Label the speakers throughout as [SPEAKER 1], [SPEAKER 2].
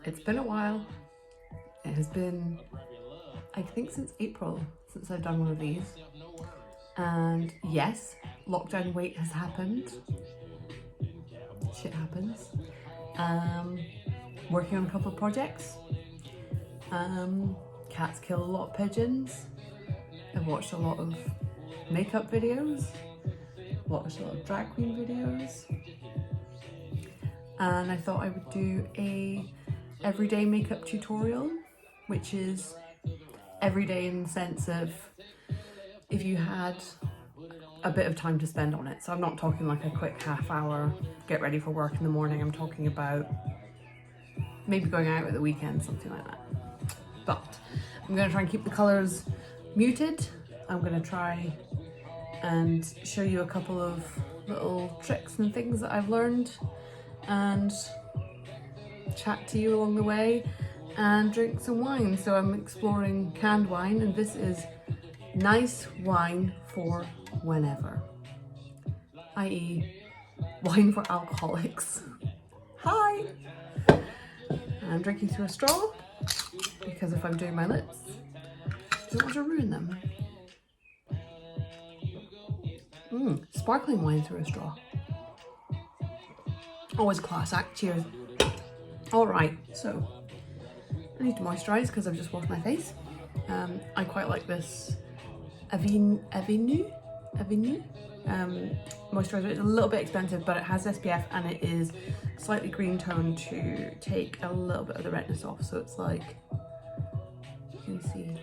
[SPEAKER 1] It's been a while. It has been, I think, since April since I've done one of these. And yes, lockdown weight has happened. Shit happens. Working on a couple of projects. Cats kill a lot of pigeons. I've watched a lot of makeup videos. Watched a lot of drag queen videos. And I thought I would do a everyday makeup tutorial, which is everyday in the sense of if you had a bit of time to spend on it. So I'm not talking like a quick half hour, get ready for work in the morning. I'm talking about maybe going out at the weekend, something like that. But I'm gonna try and keep the colors muted. I'm gonna try and show you a couple of little tricks and things that I've learned and chat to you along the way and drink some wine. So I'm exploring canned wine, and this is nice wine for whenever, i.e. wine for alcoholics. Hi! I'm drinking through a straw because if I'm doing my lips, I don't want to ruin them. Sparkling wine through a straw. Always class act. Cheers. Alright, so I need to moisturise because I've just washed my face. I quite like this Avenue moisturiser. It's a little bit expensive, but it has SPF and it is slightly green toned to take a little bit of the redness off. So it's like, you can see,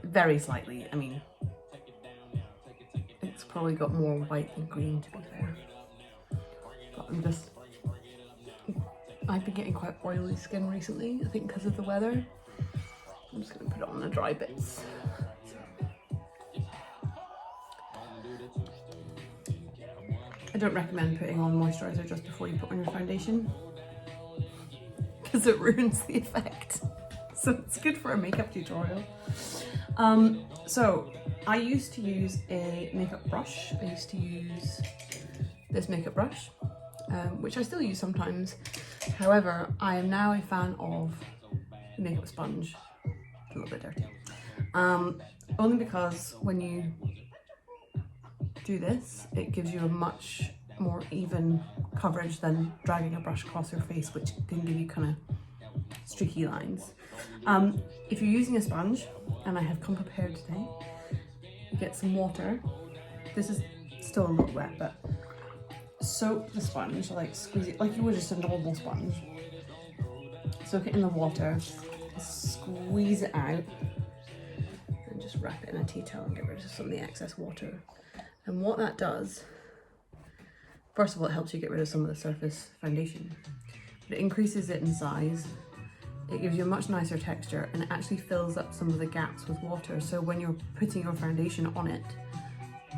[SPEAKER 1] very slightly. I mean, it's probably got more white than green, to be fair. But I've been getting quite oily skin recently, I think because of the weather. I'm just going to put it on the dry bits. I don't recommend putting on moisturiser just before you put on your foundation because it ruins the effect. So it's good for a makeup tutorial. So I used to use a makeup brush. I used to use this makeup brush, which I still use sometimes. However, I am now a fan of the makeup sponge. It's a little bit dirty. Only because when you do this, it gives you a much more even coverage than dragging a brush across your face, which can give you kind of streaky lines. If you're using a sponge, and I have come prepared today, you get some water. This is still a little wet, but soak the sponge, like squeeze it like you would just a normal sponge. Soak it in the water, squeeze it out, and just wrap it in a tea towel and get rid of some of the excess water. And what that does, first of all, it helps you get rid of some of the surface foundation. But it increases it in size. It gives you a much nicer texture, and it actually fills up some of the gaps with water. So when you're putting your foundation on it,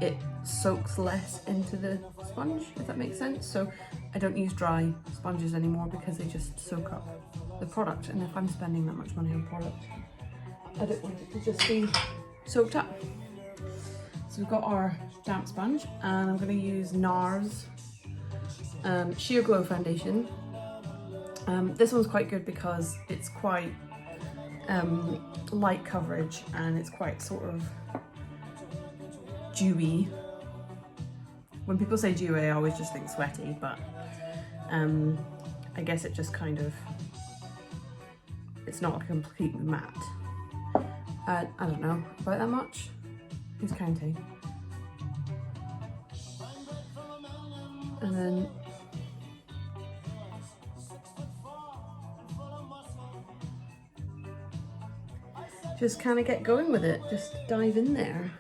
[SPEAKER 1] it soaks less into the sponge, if that makes sense. So I don't use dry sponges anymore because they just soak up the product. And if I'm spending that much money on product, I don't want it to just be soaked up. So we've got our damp sponge, and I'm going to use NARS Sheer Glow Foundation. This one's quite good because it's quite light coverage and it's quite sort of dewy. When people say dewy, I always just think sweaty, but I guess it just kind of, it's not a complete matte. I don't know, about that much? Who's counting? And then just kind of get going with it, just dive in there.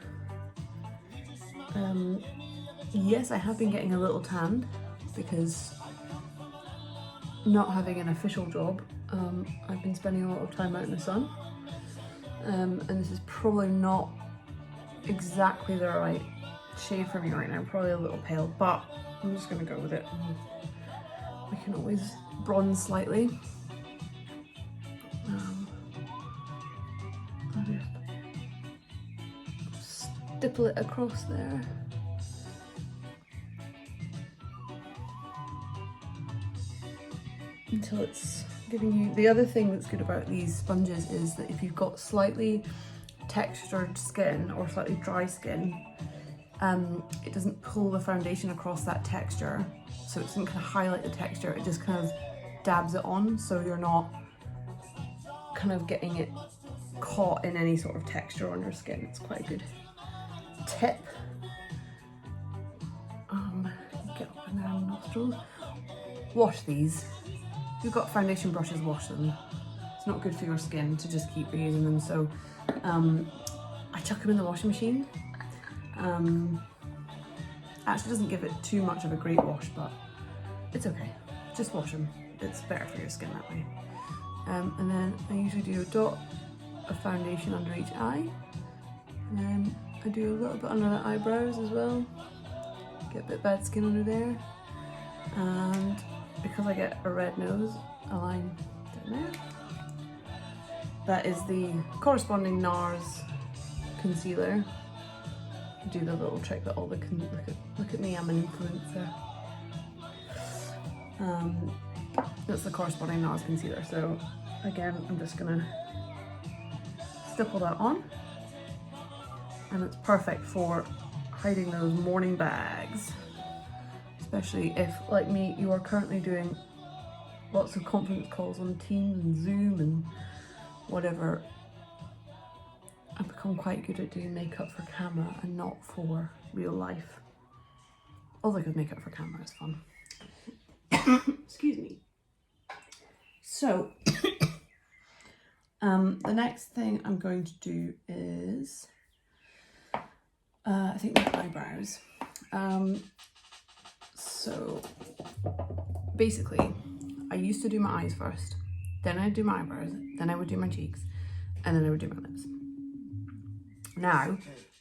[SPEAKER 1] Yes, I have been getting a little tanned because not having an official job, I've been spending a lot of time out in the sun, and this is probably not exactly the right shade for me right now, probably a little pale, but I'm just going to go with it. We can always bronze slightly. I'll just stipple it across there. Until it's giving you, the other thing that's good about these sponges is that if you've got slightly textured skin or slightly dry skin, it doesn't pull the foundation across that texture, so it doesn't kind of highlight the texture, it just kind of dabs it on, so you're not kind of getting it caught in any sort of texture on your skin. It's quite a good tip. Get up in there on the nostrils. Wash these. If you've got foundation brushes, wash them. It's not good for your skin to just keep reusing them, so I chuck them in the washing machine. Actually doesn't give it too much of a great wash, but it's okay. Just wash them. It's better for your skin that way. And then I usually do a dot of foundation under each eye. And then I do a little bit under the eyebrows as well. Get a bit bad skin under there. And because I get a red nose, a line down there. That is the corresponding NARS concealer. Do the little trick that all the look at me, I'm an influencer. That's the corresponding NARS concealer. So again, I'm just gonna stipple that on, and it's perfect for hiding those morning bags, especially if, like me, you are currently doing lots of conference calls on Teams and Zoom and whatever. I've become quite good at doing makeup for camera and not for real life. Although because makeup for camera is fun. Excuse me. So, the next thing I'm going to do is, I think my eyebrows. So, basically, I used to do my eyes first, then I'd do my eyebrows, then I would do my cheeks, and then I would do my lips. Now,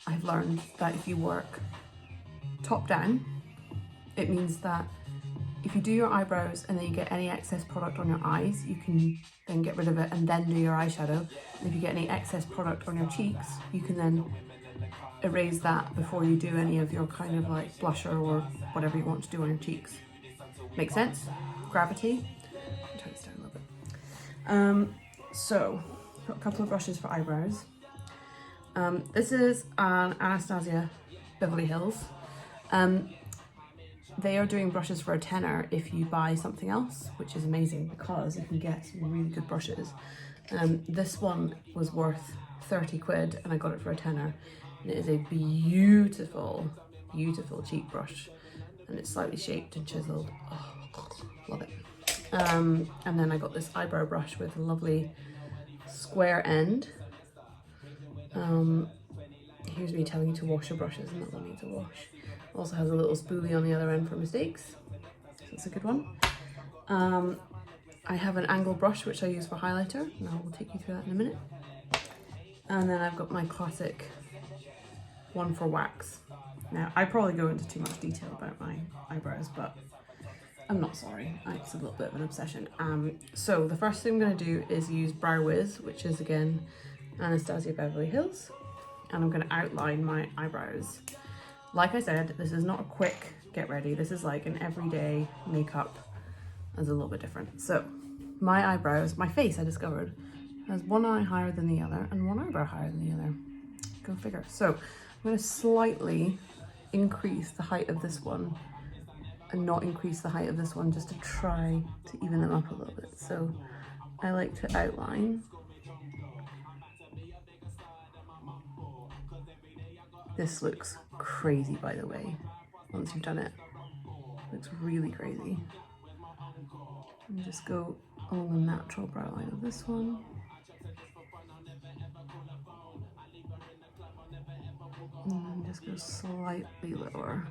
[SPEAKER 1] I've learned that if you work top down, it means that if you do your eyebrows and then you get any excess product on your eyes, you can then get rid of it and then do your eyeshadow. And if you get any excess product on your cheeks, you can then erase that before you do any of your kind of like blusher or whatever you want to do on your cheeks. Make sense? Gravity. I'll turn this down a little bit. So, got a couple of brushes for eyebrows. This is an Anastasia Beverly Hills. They are doing brushes for a tenner if you buy something else, which is amazing because you can get some really good brushes. This one was worth 30 quid and I got it for a tenner. And it is a beautiful, beautiful cheek brush. And it's slightly shaped and chiseled. Oh, love it. And then I got this eyebrow brush with a lovely square end. Here's me telling you to wash your brushes and not wanting to wash. Also has a little spoolie on the other end for mistakes. So it's a good one. I have an angle brush which I use for highlighter, and I will take you through that in a minute. And then I've got my classic one for wax. Now, I probably go into too much detail about my eyebrows, but I'm not sorry. It's a little bit of an obsession. So the first thing I'm going to do is use Brow Wiz, which is again Anastasia Beverly Hills, and I'm going to outline my eyebrows. Like I said, this is not a quick get ready. This is like an everyday makeup. It's a little bit different. So my eyebrows, my face I discovered, has one eye higher than the other and one eyebrow higher than the other. Go figure. So I'm going to slightly increase the height of this one and not increase the height of this one, just to try to even them up a little bit. So I like to outline. This looks crazy, by the way, once you've done it. It looks really crazy. And just go along the natural brow line of this one. And then just go slightly lower.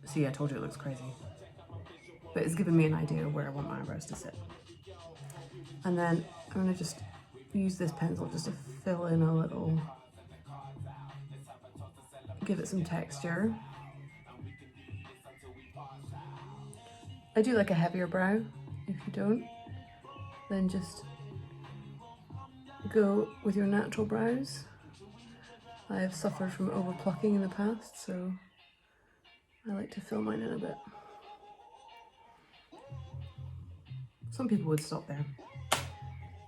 [SPEAKER 1] See, I told you it looks crazy. But it's given me an idea of where I want my eyebrows to sit. And then I'm going to just use this pencil just to fill in a little, give it some texture. I do like a heavier brow. If you don't, then just go with your natural brows. I have suffered from over plucking in the past, so I like to fill mine in a bit. Some people would stop there.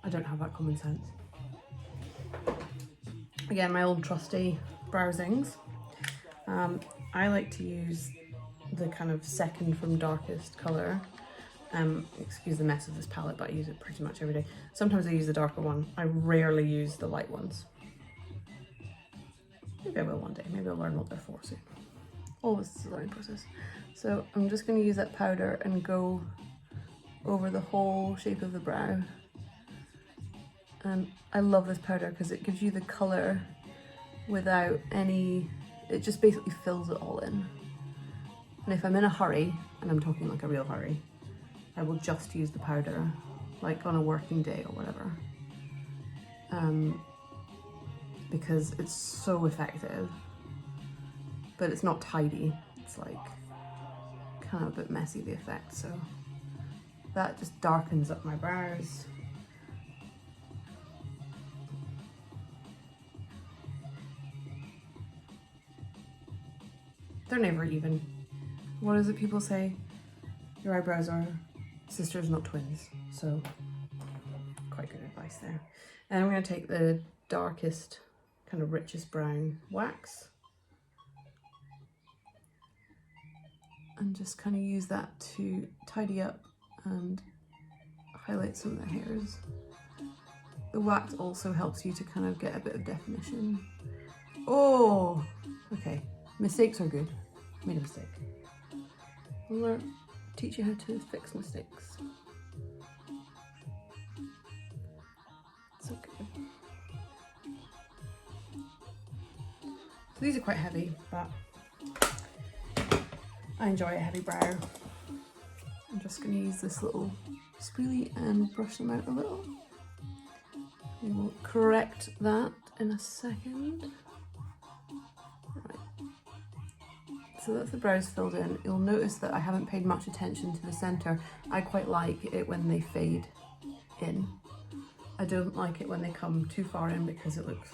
[SPEAKER 1] I don't have that common sense. Again, my old trusty Browsings. I like to use the kind of second from darkest colour. Excuse the mess of this palette, but I use it pretty much every day. Sometimes I use the darker one. I rarely use the light ones. Maybe I will one day. Maybe I'll learn what they're for soon. All this is a learning process. So I'm just going to use that powder and go over the whole shape of the brow. And I love this powder because it gives you the colour without any, it just basically fills it all in. And if I'm in a hurry, and I'm talking like a real hurry, I will just use the powder, like on a working day or whatever. Because it's so effective, but it's not tidy. It's like kind of a bit messy, the effect. So that just darkens up my brows. They're never even. What is it people say? Your eyebrows are sisters, not twins. So quite good advice there. And I'm going to take the darkest, kind of richest brown wax and just kind of use that to tidy up and highlight some of the hairs. The wax also helps you to kind of get a bit of definition. Oh, okay. Mistakes are good. Made a mistake. I'll teach you how to fix mistakes. It's okay. So these are quite heavy, but I enjoy a heavy brow. I'm just going to use this little spoolie and brush them out a little. We will correct that in a second. Right. So that's the brows filled in. You'll notice that I haven't paid much attention to the centre. I quite like it when they fade in. I don't like it when they come too far in because it looks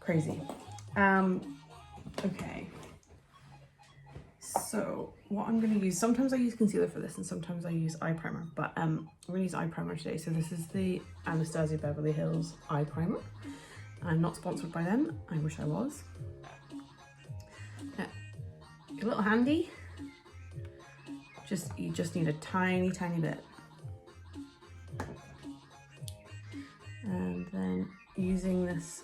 [SPEAKER 1] crazy. Okay. So what I'm going to use, sometimes I use concealer for this and sometimes I use eye primer, but I'm going to use eye primer today. So this is the Anastasia Beverly Hills eye primer. I'm not sponsored by them. I wish I was. A little handy. You just need a tiny bit. And then using this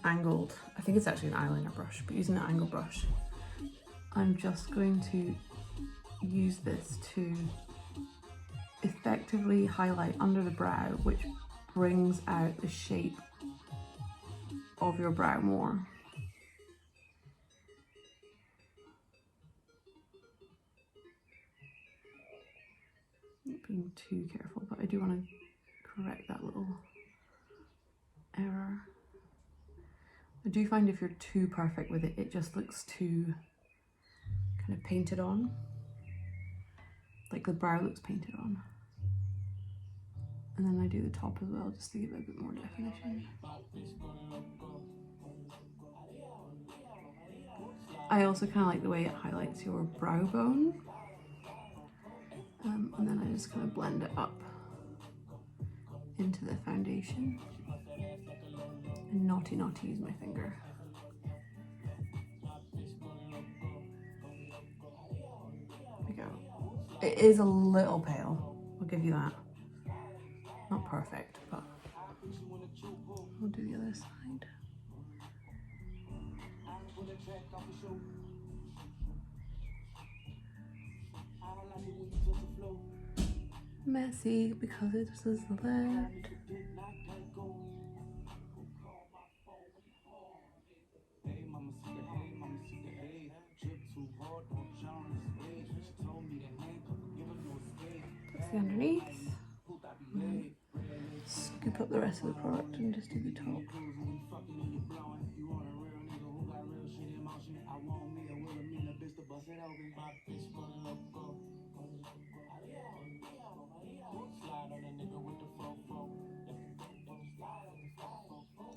[SPEAKER 1] angled, I think it's actually an eyeliner brush, but using an angled brush, I'm just going to use this to effectively highlight under the brow, which brings out the shape of your brow more. Not being too careful, but I do want to correct that little error. I do find if you're too perfect with it, it just looks too kind of painted on. Like the brow looks painted on. And then I do the top as well, just to give it a bit more definition. I also kind of like the way it highlights your brow bone. And then I just kind of blend it up into the foundation. And not to use my finger. There we go. It is a little pale, I'll give you that. Not perfect, but I'll do the other side. Messy because it is left. That's the underneath. Scoop up the rest of the product and just do the top.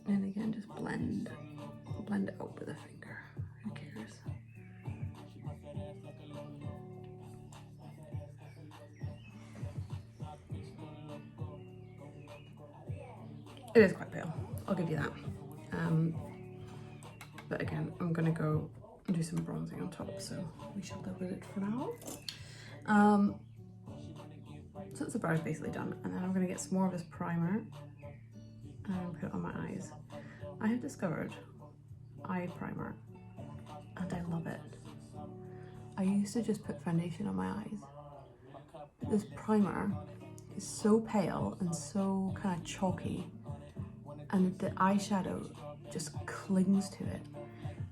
[SPEAKER 1] And again, just blend it out with a finger. Who cares? It is quite pale, I'll give you that. But again, I'm gonna go and do some bronzing on top, so we shall go with it for now. So that's the brows basically done, and then I'm gonna get some more of this primer and put it on my eyes. I have discovered eye primer, and I love it. I used to just put foundation on my eyes, but this primer is so pale and so kind of chalky, and the eyeshadow just clings to it.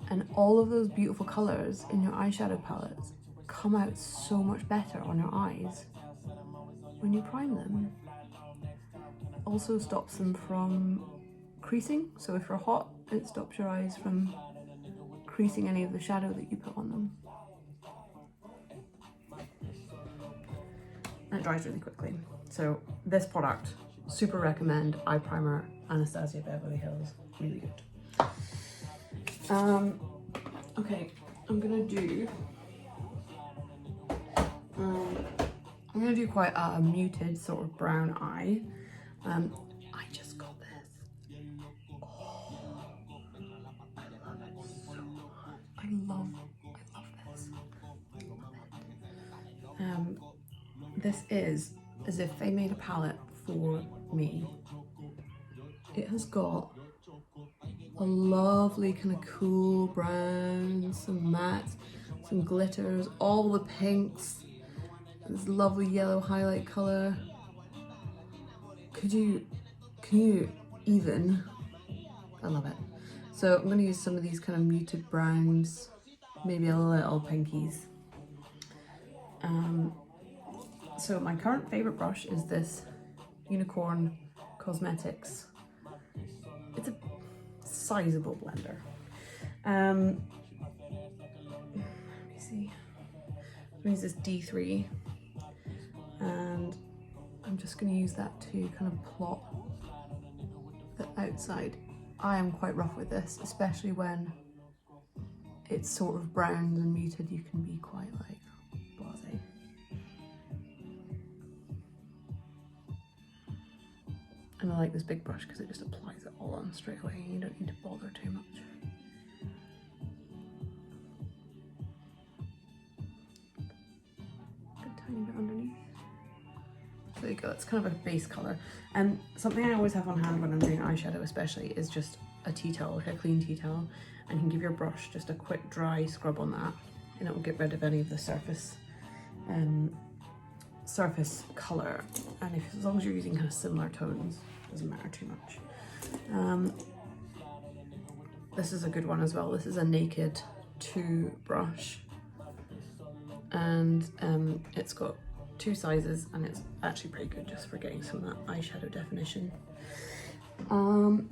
[SPEAKER 1] And all of those beautiful colours in your eyeshadow palettes come out so much better on your eyes when you prime them. It also stops them from creasing, so if you're hot, it stops your eyes from creasing any of the shadow that you put on them. And it dries really quickly. So this product, super recommend, eye primer, Anastasia Beverly Hills, really good. Okay, I'm gonna do quite a muted sort of brown eye. I just got this. Oh, I love it so much. I love this. I love it. This is as if they made a palette for me. It has got a lovely kind of cool browns, some mattes, some glitters, all the pinks, this lovely yellow highlight colour. Can you even? I love it. So I'm going to use some of these kind of muted browns, maybe a little pinkies. So my current favourite brush is this Unicorn Cosmetics. It's a sizable blender. Let me see. I'm going to use this D3, and I'm just going to use that to kind of plot the outside. I am quite rough with this, especially when it's sort of brown and muted. You can be quite like blasé. And I like this big brush because it just applies it all on straight away. You don't need to bother too much. A tiny bit underneath. So there you go, it's kind of a base colour. And something I always have on hand when I'm doing eyeshadow especially is just a tea towel, like a clean tea towel, and you can give your brush just a quick dry scrub on that, and it will get rid of any of the surface colour. And as long as you're using kind of similar tones, it doesn't matter too much. This is a good one as well. This is a Naked 2 brush, and it's got 2 sizes, and it's actually pretty good just for getting some of that eyeshadow definition. I'm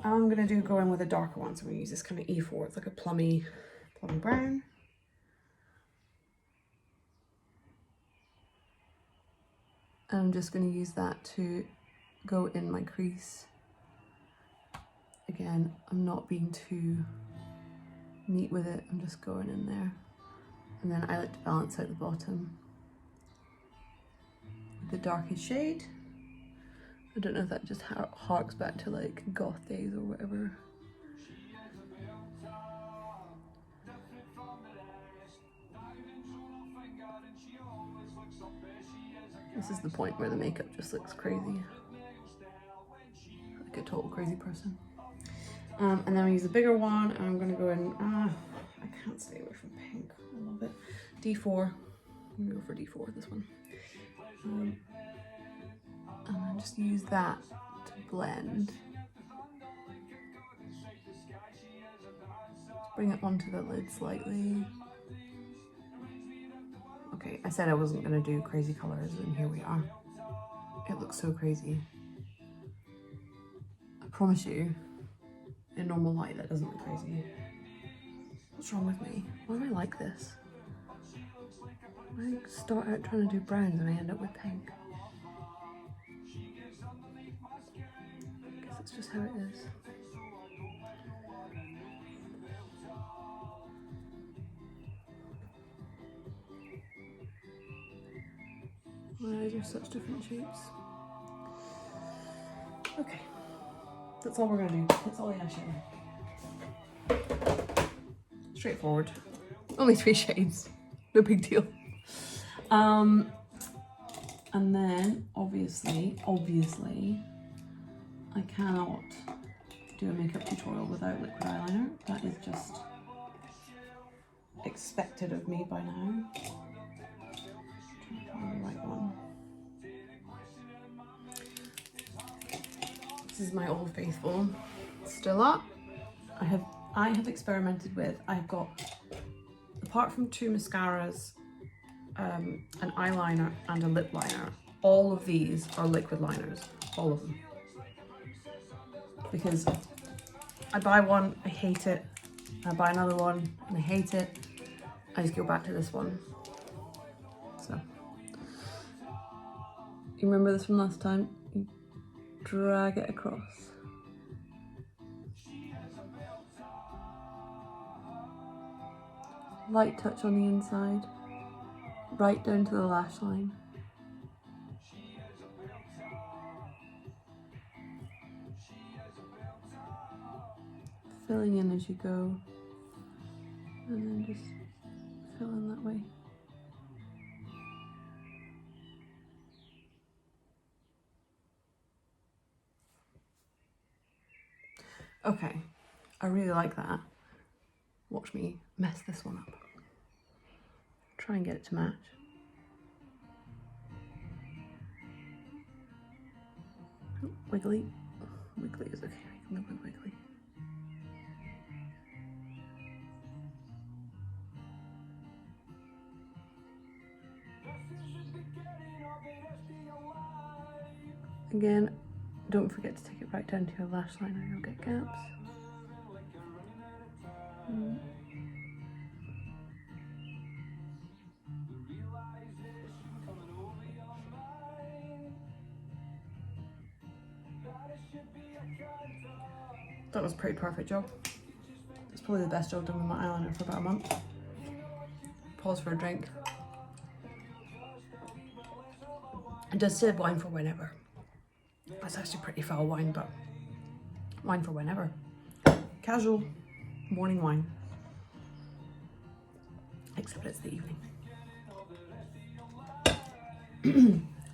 [SPEAKER 1] gonna go in with a darker one, so I'm gonna use this kind of E4. It's like a plummy brown. And I'm just gonna use that to go in my crease. Again, I'm not being too neat with it. I'm just going in there, and then I like to balance out the bottom the darkest shade. I don't know if that just harks back to like goth days or whatever. This is the point where the makeup just looks crazy. Like a total crazy person. And then we use a bigger one, and I'm gonna go in, I can't stay away from pink, I love it. D4, I'm gonna go for D4, this one. And then just use that to blend. Just bring it onto the lid slightly. Okay, I said I wasn't gonna do crazy colors, and here we are. It looks so crazy. I promise you, in normal light, that doesn't look crazy. What's wrong with me? Why am I like this? I start out trying to do browns and I end up with pink. I guess that's just how it is. My eyes are such different shapes. Okay, That's all we're gonna do. That's all the eyeshadow. Straightforward. Only 3 shades. No big deal. And then obviously, I cannot do a makeup tutorial without liquid eyeliner. That is just expected of me by now. Trying to find the right one. This is my Old Faithful Still Up. I have experimented with, I've got, apart from 2 mascaras, an eyeliner and a lip liner, all of these are liquid liners, all of them. Because I buy one, I hate it, I buy another one and I hate it, I just go back to this one. So, you remember this from last time? You drag it across. Light touch on the inside, right down to the lash line. Filling in as you go, and then just fill in that way. Okay, I really like that. Watch me mess this one up. Try and get it to match. Oh, wiggly. Wiggly is okay, I can live with wiggly. Again, don't forget to take it right down to your lash line or you'll get gaps. That was a pretty perfect job. It's probably the best job done with my eyeliner for about a month. Pause for a drink. It does say wine for whenever. That's actually pretty foul wine, but wine for whenever. Casual morning wine. Except it's the evening.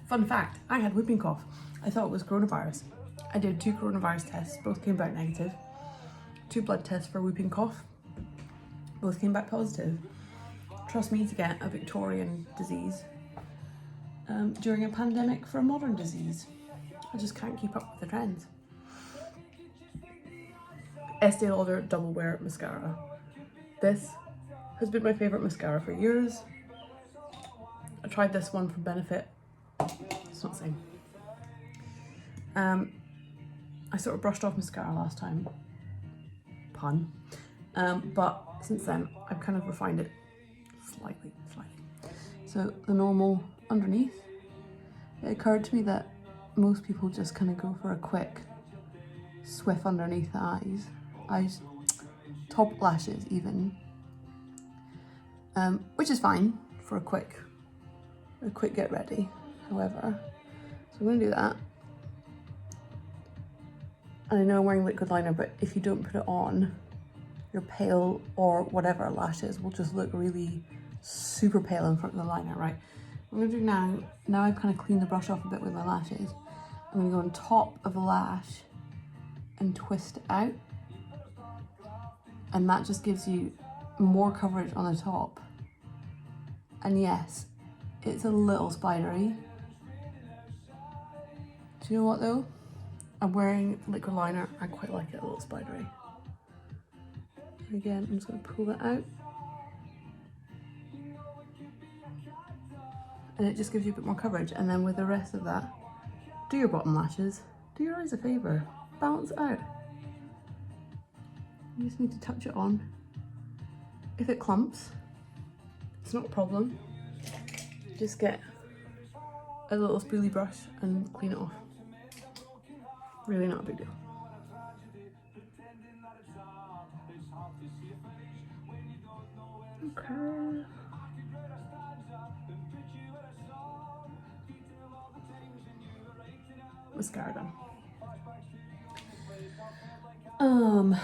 [SPEAKER 1] Fun fact, I had whooping cough. I thought it was coronavirus. I did 2 coronavirus tests, both came back negative. 2 blood tests for whooping cough, both came back positive. Trust me to get a Victorian disease during a pandemic for a modern disease. I just can't keep up with the trends. Estee Lauder Double Wear Mascara. This has been my favourite mascara for years. I tried this one from Benefit. It's not the same. I sort of brushed off mascara last time. Pun. But since then, I've kind of refined it slightly. So the normal underneath. It occurred to me that most people just kind of go for a quick swift underneath the eyes, top lashes even, which is fine for a quick get ready. However, so I'm gonna do that. And I know I'm wearing liquid liner, but if you don't put it on, your pale or whatever lashes will just look really super pale in front of the liner, right? What I'm gonna do now I've kind of cleaned the brush off a bit with my lashes, I'm gonna go on top of the lash and twist it out. And that just gives you more coverage on the top. And yes, it's a little spidery. Do you know what though? I'm wearing liquid liner, I quite like it a little spidery. And again, I'm just gonna pull that out. And it just gives you a bit more coverage. And then with the rest of that, do your bottom lashes, do your eyes a favour, balance it out. You just need to touch it on. If it clumps, it's not a problem. Just get a little spoolie brush and clean it off. Really not a big deal. Okay. Mascara done. So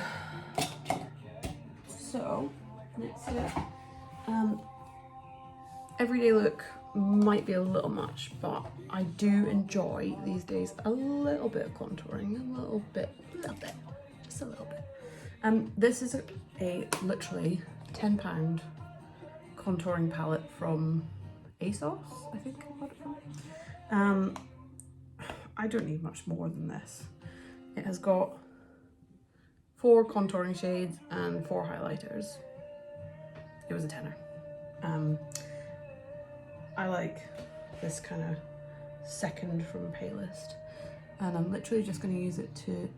[SPEAKER 1] next up, everyday look might be a little much, but I do enjoy these days a little bit of contouring, a little bit, just a little bit. This is a literally £10 contouring palette from ASOS, I think I got it from. I don't need much more than this. It has got 4 contouring shades and 4 highlighters. It was a tenner. I like this kind of second from Paylist, and I'm literally just going to use it to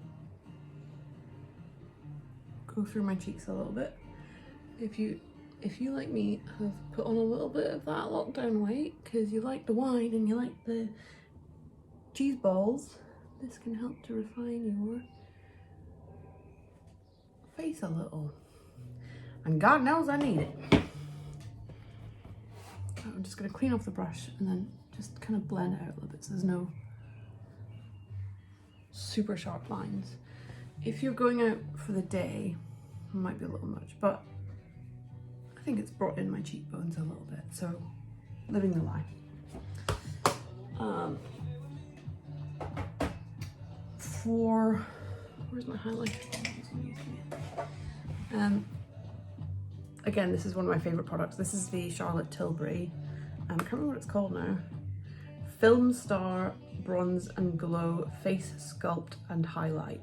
[SPEAKER 1] go through my cheeks a little bit. If you like me have put on a little bit of that lockdown weight because you like the wine and you like the cheese balls, this can help to refine your face a little, and God knows I need it. I'm just going to clean off the brush and then just kind of blend it out a little bit so there's no super sharp lines. If you're going out for the day, it might be a little much, but I think it's brought in my cheekbones a little bit, so living the life. Where's my highlighter? Again, this is one of my favorite products. This is the Charlotte Tilbury, I can't remember what it's called now. Film Star Bronze and Glow Face Sculpt and Highlight.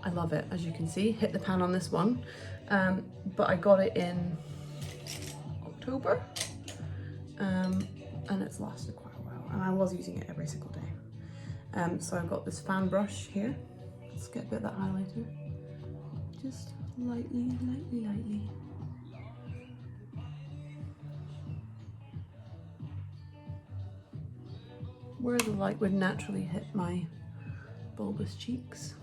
[SPEAKER 1] I love it, as you can see. Hit the pan on this one, but I got it in October, and it's lasted quite a while, and I was using it every single day. So I've got this fan brush here. Let's get a bit of that highlighter. Just lightly. Where the light would naturally hit my bulbous cheeks.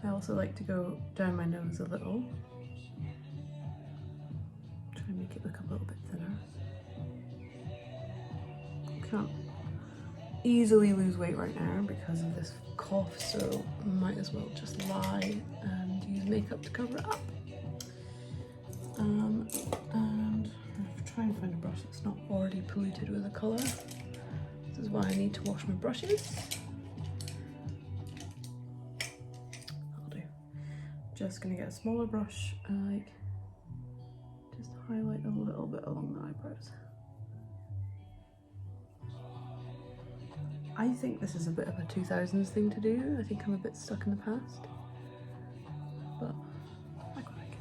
[SPEAKER 1] I also like to go down my nose a little. Try and make it look a little bit thinner. Can't easily lose weight right now because of this cough, so might as well just lie and use makeup to cover it up. And I'll try and find a brush that's not already polluted with a colour. This is why I need to wash my brushes. That'll do. Just gonna get a smaller brush and like just highlight a little bit along the eyebrows. I think this is a bit of a 2000s thing to do. I think I'm a bit stuck in the past, but I quite like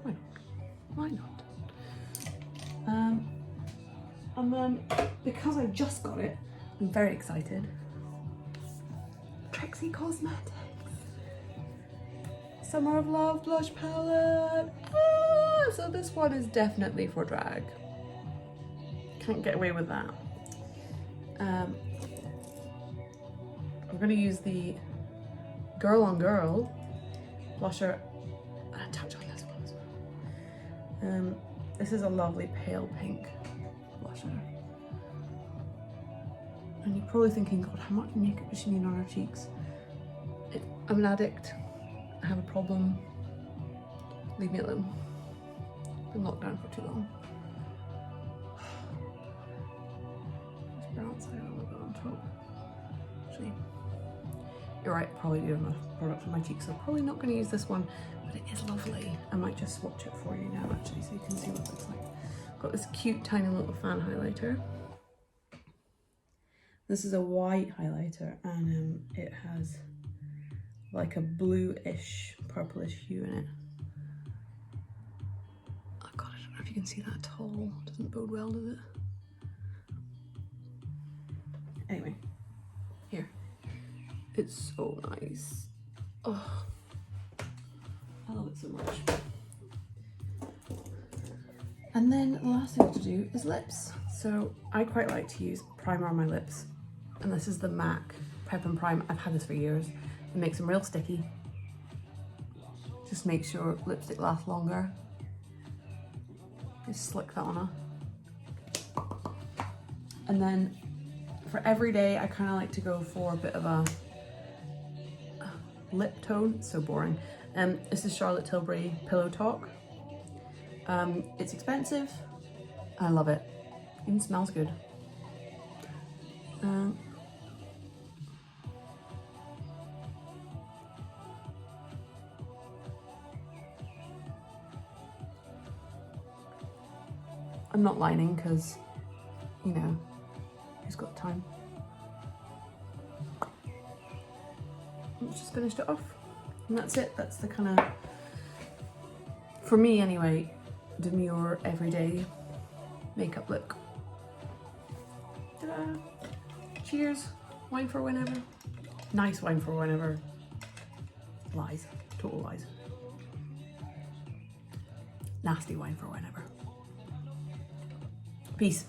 [SPEAKER 1] it. Why not? And then, because I just got it, I'm very excited. Trixie Cosmetics Summer of Love blush palette. So this one is definitely for drag. Can't get away with that. I'm going to use the Girl on Girl blusher and a touch on this one as well. This is a lovely pale pink blusher. And you're probably thinking, God, how much makeup does she need on her cheeks? I'm an addict. I have a problem. Leave me alone. I've been locked down for too long. This brown side a little bit on top. Actually, you're right, probably do enough product on my cheeks, so I'm probably not going to use this one, but it is lovely. I might just swatch it for you now actually, so you can see what it looks like. Got this cute tiny little fan highlighter. This is a white highlighter, and it has like a bluish, purplish hue in it. Oh God, I don't know if you can see that at all. Doesn't bode well, does it? Anyway, here. It's so nice. Oh, I love it so much. And then the last thing to do is lips. So I quite like to use primer on my lips. And this is the MAC Prep and Prime. I've had this for years. It makes them real sticky. Just make sure lipstick lasts longer. Just slick that on her. And then for every day, I kind of like to go for a bit of a lip tone. It's so boring. This is Charlotte Tilbury Pillow Talk. It's expensive. I love it. Even smells good. I'm not lining because, you know, who's got time? Let's just finished it off. And that's it. That's the kind of, for me anyway, demure everyday makeup look. Ta-da! Cheers. Wine for whenever. Nice wine for whenever. Lies. Total lies. Nasty wine for whenever. Peace.